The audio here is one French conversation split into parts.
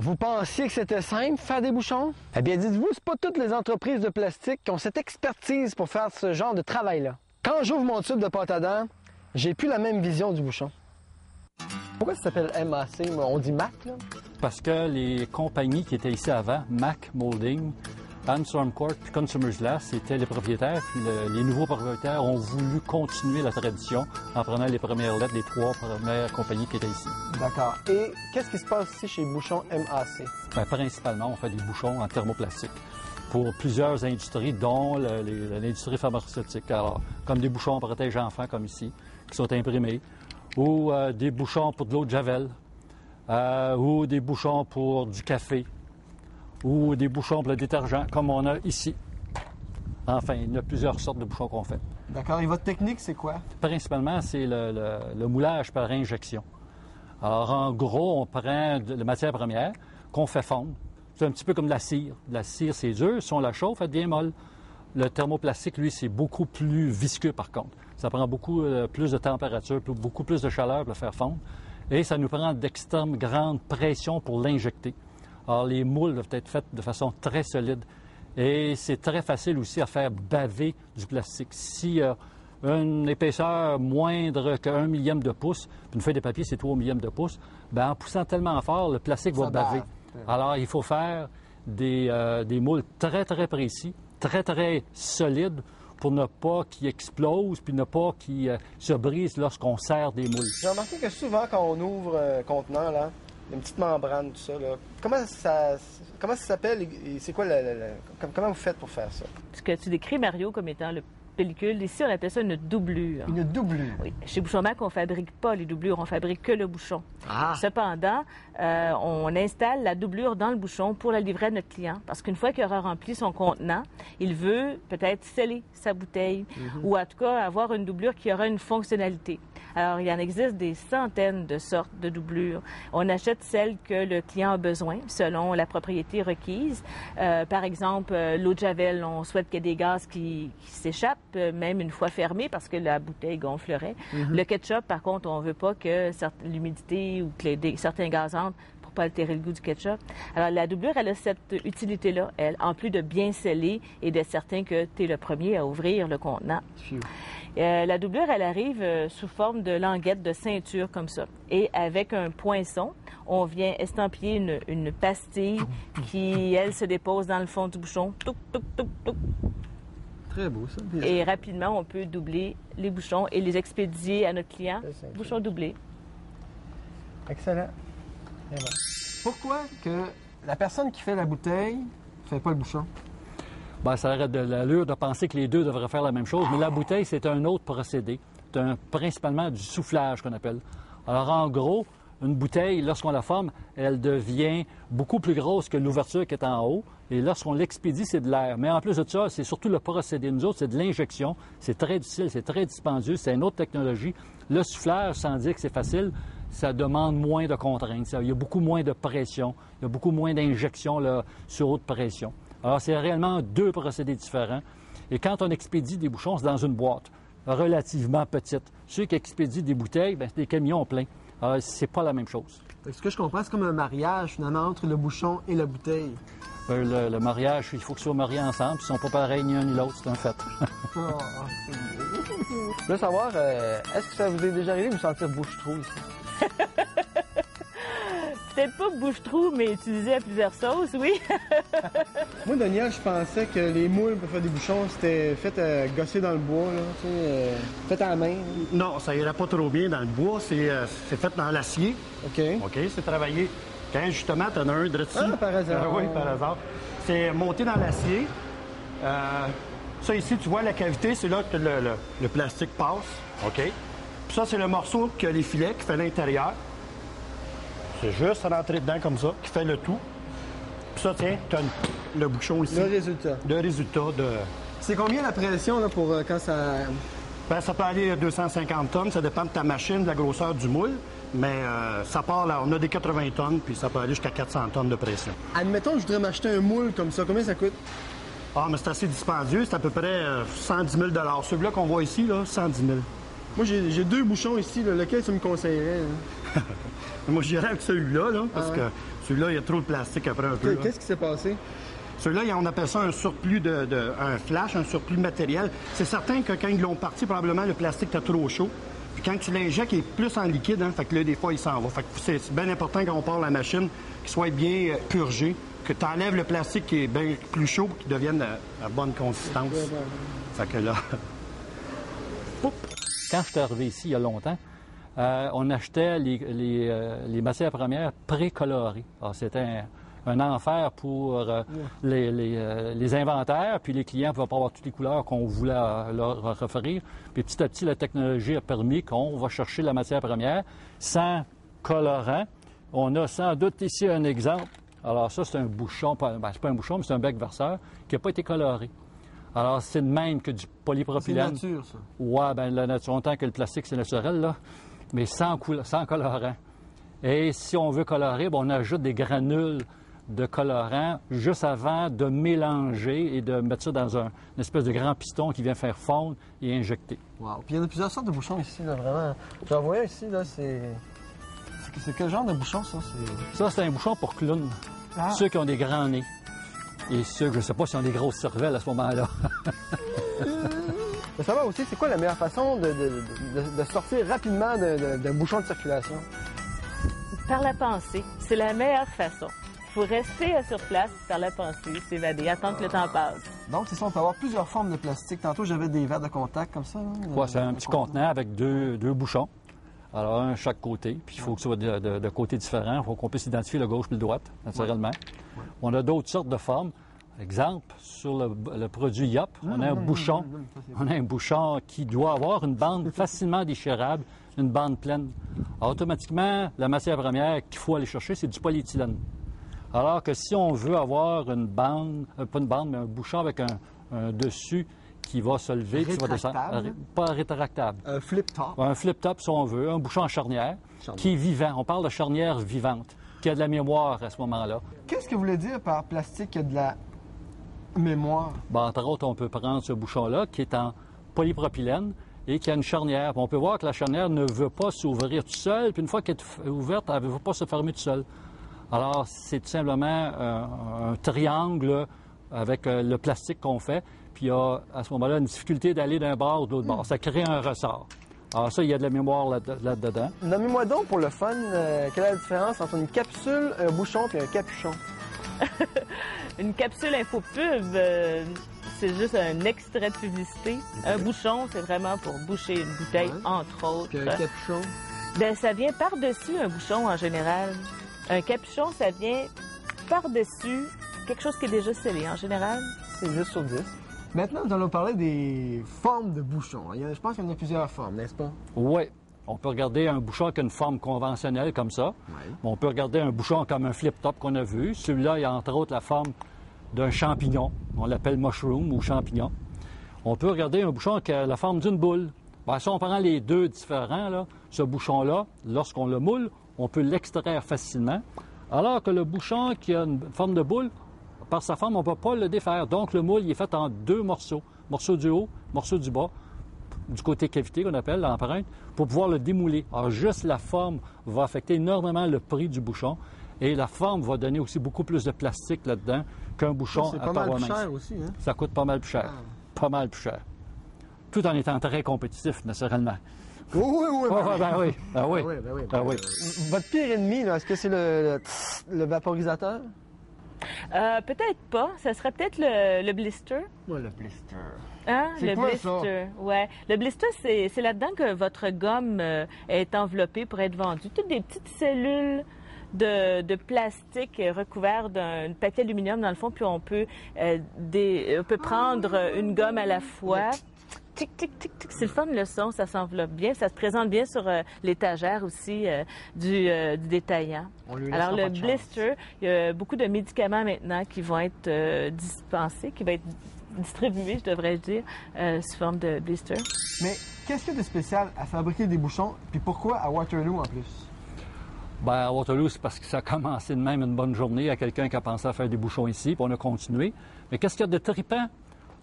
Vous pensiez que c'était simple, faire des bouchons? Eh bien, dites-vous, c'est pas toutes les entreprises de plastique qui ont cette expertise pour faire ce genre de travail-là. Quand j'ouvre mon tube de pâte à dents, j'ai plus la même vision du bouchon. Pourquoi ça s'appelle MAC? On dit MAC, là? Parce que les compagnies qui étaient ici avant, MAC Molding, Armstrong Cork puis Consumers Glass, étaient les propriétaires. Puis les nouveaux propriétaires ont voulu continuer la tradition en prenant les premières lettres des 3 premières compagnies qui étaient ici. D'accord. Et qu'est-ce qui se passe ici chez Bouchons MAC? Bien, principalement, on fait des bouchons en thermoplastique pour plusieurs industries, dont l'industrie pharmaceutique. Alors, comme des bouchons protège enfants, comme ici, qui sont imprimés, ou des bouchons pour de l'eau de Javel, ou des bouchons pour du café, ou des bouchons pour le détergent, comme on a ici. Enfin, il y a plusieurs sortes de bouchons qu'on fait. D'accord. Et votre technique, c'est quoi? Principalement, c'est le moulage par injection. Alors, en gros, on prend la matière première qu'on fait fondre. C'est un petit peu comme de la cire. La cire, c'est dur. Si on la chauffe, elle devient molle. Le thermoplastique, lui, c'est beaucoup plus visqueux, par contre. Ça prend beaucoup plus de température, beaucoup plus de chaleur pour le faire fondre. Et ça nous prend d'extrême grande pression pour l'injecter. Alors, les moules doivent être faits de façon très solide. Et c'est très facile aussi à faire baver du plastique. S'il y a une épaisseur moindre qu'un millième de pouce, puis une feuille de papier, c'est 3 millièmes de pouce, bien, en poussant tellement fort, le plastique va baver. Alors, il faut faire des moules très, très précis, très, très solides pour ne pas qu'ils explosent puis ne pas qu'ils se brisent lorsqu'on serre des moules. J'ai remarqué que souvent, quand on ouvre un contenant, là, il y a une petite membrane, tout ça, là. Comment ça s'appelle et c'est quoi comment vous faites pour faire ça? Ce que tu décris, Mario, comme étant le pellicule, ici, on appelle ça une doublure. Une doublure? Oui. Chez Bouchon Mac, on ne fabrique pas les doublures, on fabrique que le bouchon. Ah! Cependant, on installe la doublure dans le bouchon pour la livrer à notre client. Parce qu'une fois qu'il aura rempli son contenant, il veut peut-être sceller sa bouteille ou en tout cas avoir une doublure qui aura une fonctionnalité. Alors, il en existe des centaines de sortes de doublures. On achète celles que le client a besoin selon la propriété requise. Par exemple, l'eau de Javel, on souhaite qu'il y ait des gaz qui s'échappent, même une fois fermée parce que la bouteille gonflerait. Le ketchup, par contre, on ne veut pas que l'humidité ou que certains gaz entrent pour pas altérer le goût du ketchup. Alors, la doublure, elle a cette utilité-là, elle, en plus de bien sceller et d'être certain que tu es le premier à ouvrir le contenant. La doublure, elle arrive sous forme de languette de ceinture comme ça. Et avec un poinçon, on vient estampiller une pastille qui, elle, se dépose dans le fond du bouchon. Touc, touc, touc, touc. Très beau, ça. Bien. Et rapidement, on peut doubler les bouchons et les expédier à notre client. Bouchon doublé. Excellent. Et bon. Pourquoi que la personne qui fait la bouteille ne fait pas le bouchon? Bien, ça aurait de l'allure de penser que les deux devraient faire la même chose, mais la bouteille, c'est un autre procédé. C'est principalement du soufflage qu'on appelle. Alors, en gros, une bouteille, lorsqu'on la forme, elle devient beaucoup plus grosse que l'ouverture qui est en haut. Et lorsqu'on l'expédie, c'est de l'air. Mais en plus de ça, c'est surtout le procédé. Nous autres, c'est de l'injection. C'est très difficile, c'est très dispendieux. C'est une autre technologie. Le soufflage, sans dire que c'est facile, ça demande moins de contraintes. Il y a beaucoup moins de pression. Il y a beaucoup moins d'injection sur haute pression. Alors, c'est réellement deux procédés différents. Et quand on expédie des bouchons, c'est dans une boîte relativement petite. Ceux qui expédient des bouteilles, bien, c'est des camions pleins. Alors, c'est pas la même chose. Ce que je comprends, c'est comme un mariage, finalement, entre le bouchon et la bouteille. Le mariage, il faut qu'ils soient mariés ensemble. Ils ne sont pas pareils ni un ni l'autre, c'est un fait. Je veux savoir, est-ce que ça vous est déjà arrivé de vous sentir bouche-trou ici? Peut-être pas bouche-trou, mais utilisé à plusieurs sauces, oui. Moi, Daniel, je pensais que les moules pour faire des bouchons, c'était fait gosser dans le bois, là, tu sais, fait à la main. Non, ça irait pas trop bien dans le bois. C'est fait dans l'acier. OK. OK, c'est travaillé. Quand justement, tu en as un de ici. Ah, par hasard. Oui, par hasard. C'est monté dans l'acier. Ça ici, tu vois la cavité, c'est là que le plastique passe. OK. Puis ça, c'est le morceau que les filets qui fait l'intérieur. C'est juste rentrer dedans comme ça, qui fait le tout. Puis ça, tiens, tu as le bouchon ici. Le résultat. Le résultat de... C'est combien la pression là, pour quand ça... Bien, ça peut aller à 250 tonnes. Ça dépend de ta machine, de la grosseur du moule. Mais ça part là, on a des 80 tonnes, puis ça peut aller jusqu'à 400 tonnes de pression. Admettons que je voudrais m'acheter un moule comme ça. Combien ça coûte? Ah, mais c'est assez dispendieux. C'est à peu près 110 000 $. Celui-là qu'on voit ici, là, 110 000. Moi, j'ai deux bouchons ici. Là. Lequel tu me conseillerais? Là? Moi, j'irais avec celui-là, là, parce que celui-là, il y a trop de plastique après un peu. Qu'est-ce qui s'est passé? Celui-là, on appelle ça un surplus un flash, un surplus de matériel. C'est certain que quand ils l'ont parti, probablement, le plastique était trop chaud. Puis quand tu l'injectes, il est plus en liquide, hein, fait que là, des fois, il s'en va. Fait que c'est bien important quand on part la machine, qu'il soit bien purgé, que tu enlèves le plastique qui est bien plus chaud pour qu'il devienne à bonne consistance. Fait que là... Quand je suis arrivé ici, il y a longtemps, on achetait les matières premières précolorées. Alors, c'était un enfer pour les inventaires, puis les clients ne pouvaient pas avoir toutes les couleurs qu'on voulait leur offrir. Puis petit à petit, la technologie a permis qu'on va chercher la matière première sans colorant. On a sans doute ici un exemple. Alors ça, c'est un bouchon, c'est pas un bouchon, mais c'est un bec verseur qui n'a pas été coloré. Alors, c'est de même que du polypropylène. C'est nature, ça. Oui, bien, la nature, autant que le plastique, c'est naturel, là, mais sans colorant. Et si on veut colorer, bien, on ajoute des granules de colorant juste avant de mélanger et de mettre ça dans une espèce de grand piston qui vient faire fondre et injecter. Wow. Puis il y en a plusieurs sortes de bouchons ici, là, vraiment. J'en vois ici, là, c'est quel genre de bouchon, ça? Ça, c'est un bouchon pour clown. Ceux qui ont des grands nez. Et ceux, je ne sais pas s'ils ont des grosses cervelles à ce moment-là. Je veux savoir aussi, c'est quoi la meilleure façon de sortir rapidement d'un bouchon de circulation? Par la pensée. C'est la meilleure façon. Il faut rester sur place, par la pensée, s'évader, attendre que le temps passe. Donc, c'est ça, on peut avoir plusieurs formes de plastique. Tantôt, j'avais des verres de contact comme ça. Ouais, c'est un petit contenant avec deux bouchons. Alors, un chaque côté. Puis, il faut que ce soit de côtés différents. Il faut qu'on puisse identifier le gauche et le droite, naturellement. Ouais. On a d'autres sortes de formes. Exemple, sur le produit Yop, on a un bouchon. On a un bouchon qui doit avoir une bande facilement déchirable, une bande pleine. Alors, automatiquement, la matière première qu'il faut aller chercher, c'est du polyéthylène. Alors que si on veut avoir une bande, pas une bande, mais un bouchon avec un dessus qui va se lever, qui va descendre. Pas rétractable. Un flip-top. Un flip-top, si on veut, un bouchon en charnière, qui est vivant. On parle de charnière vivante, qui a de la mémoire à ce moment-là. Qu'est-ce que vous voulez dire par plastique qui a de la mémoire? Ben, entre autres, on peut prendre ce bouchon-là, qui est en polypropylène et qui a une charnière. On peut voir que la charnière ne veut pas s'ouvrir tout seul, puis une fois qu'elle est ouverte, elle ne veut pas se fermer tout seul. Alors, c'est tout simplement un triangle avec le plastique qu'on fait. Puis il y a, à ce moment-là, une difficulté d'aller d'un bord ou de l'autre bord. Ça crée un ressort. Alors ça, il y a de la mémoire là-dedans. Nommez-moi donc, pour le fun, quelle est la différence entre une capsule, un bouchon et un capuchon? Une capsule infopub, c'est juste un extrait de publicité. Un bouchon, c'est vraiment pour boucher une bouteille, entre autres. Puis un capuchon? Bien, ça vient par-dessus un bouchon, en général. Un capuchon, ça vient par-dessus quelque chose qui est déjà scellé, en général. C'est juste sur 10. Maintenant, nous allons parler des formes de bouchons. Je pense qu'il y en a plusieurs formes, n'est-ce pas? Oui. On peut regarder un bouchon avec une forme conventionnelle comme ça. Oui. On peut regarder un bouchon comme un flip-top qu'on a vu. Celui-là, il y a entre autres la forme d'un champignon. On l'appelle mushroom ou champignon. On peut regarder un bouchon qui a la forme d'une boule. Bien, si on prend les deux différents, là, ce bouchon-là, lorsqu'on le moule, on peut l'extraire facilement. Alors que le bouchon qui a une forme de boule, par sa forme, on ne peut pas le défaire. Donc, le moule il est fait en deux morceaux. Morceau du haut, morceau du bas, du côté cavité qu'on appelle l'empreinte, pour pouvoir le démouler. Alors, juste la forme va affecter énormément le prix du bouchon. Et la forme va donner aussi beaucoup plus de plastique là-dedans qu'un bouchon à paroi mince. C'est pas mal plus cher aussi, hein? Ça coûte pas mal plus cher. Pas mal plus cher. Tout en étant très compétitif, naturellement. Oui. Votre pire ennemi, là, est-ce que c'est le vaporisateur? Peut-être pas. Ça serait peut-être le blister. Oui, le blister. Hein? C'est quoi, blister. Ça? Ouais. Le blister, c'est là-dedans que votre gomme est enveloppée pour être vendue. Toutes des petites cellules de plastique recouvertes d'un papier aluminium dans le fond, puis on peut prendre une gomme à la fois. Tic, tic, tic, tic. C'est le fun, le son, ça s'enveloppe bien. Ça se présente bien sur l'étagère aussi du détaillant. Alors, le blister, il y a beaucoup de médicaments maintenant qui vont être dispensés, qui vont être distribués, je devrais dire, sous forme de blister. Mais qu'est-ce qu'il y a de spécial à fabriquer des bouchons, puis pourquoi à Waterloo en plus? Bien, à Waterloo, c'est parce que ça a commencé de même une bonne journée. Il y a quelqu'un qui a pensé à faire des bouchons ici, puis on a continué. Mais qu'est-ce qu'il y a de trippant?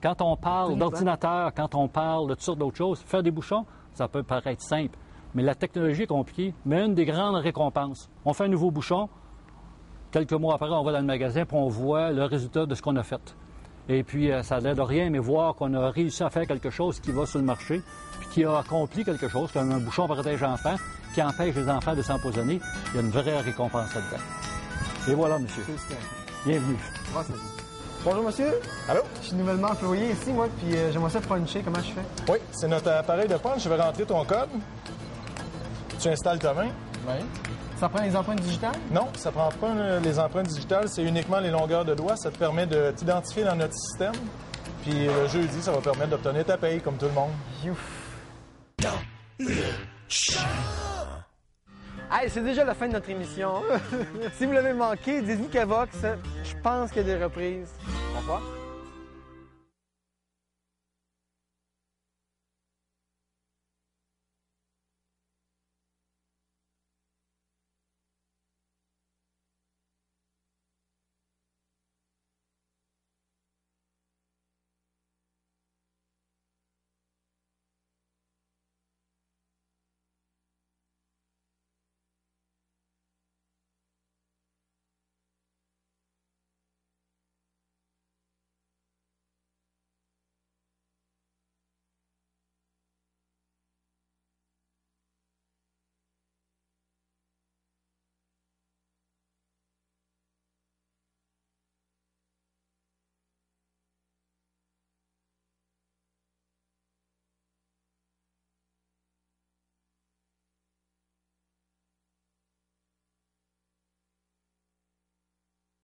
Quand on parle d'ordinateur, quand on parle de toutes sortes d'autres choses, faire des bouchons, ça peut paraître simple. mais la technologie est compliquée. Mais une des grandes récompenses, on fait un nouveau bouchon, quelques mois après, on va dans le magasin et on voit le résultat de ce qu'on a fait. Et puis, ça n'aide rien, mais voir qu'on a réussi à faire quelque chose qui va sur le marché, puis qui a accompli quelque chose, comme un bouchon protège enfant, qui empêche les enfants de s'empoisonner, il y a une vraie récompense là-dedans. Et voilà, monsieur. Bienvenue. Bonjour, monsieur. Allô? Je suis nouvellement employé ici, moi, puis j'aimerais ça puncher. Comment je fais? Oui, c'est notre appareil de punch. Je vais rentrer ton code. Tu installes ta main. Oui. Ça prend les empreintes digitales? Non, ça prend pas les empreintes digitales. C'est uniquement les longueurs de doigts. Ça te permet de t'identifier dans notre système. Puis le jeudi, ça va permettre d'obtenir ta paye comme tout le monde. Youf. Hey, c'est déjà la fin de notre émission. Si vous l'avez manqué, dites-vous qu'à Vox, je pense qu'il y a des reprises. Au revoir.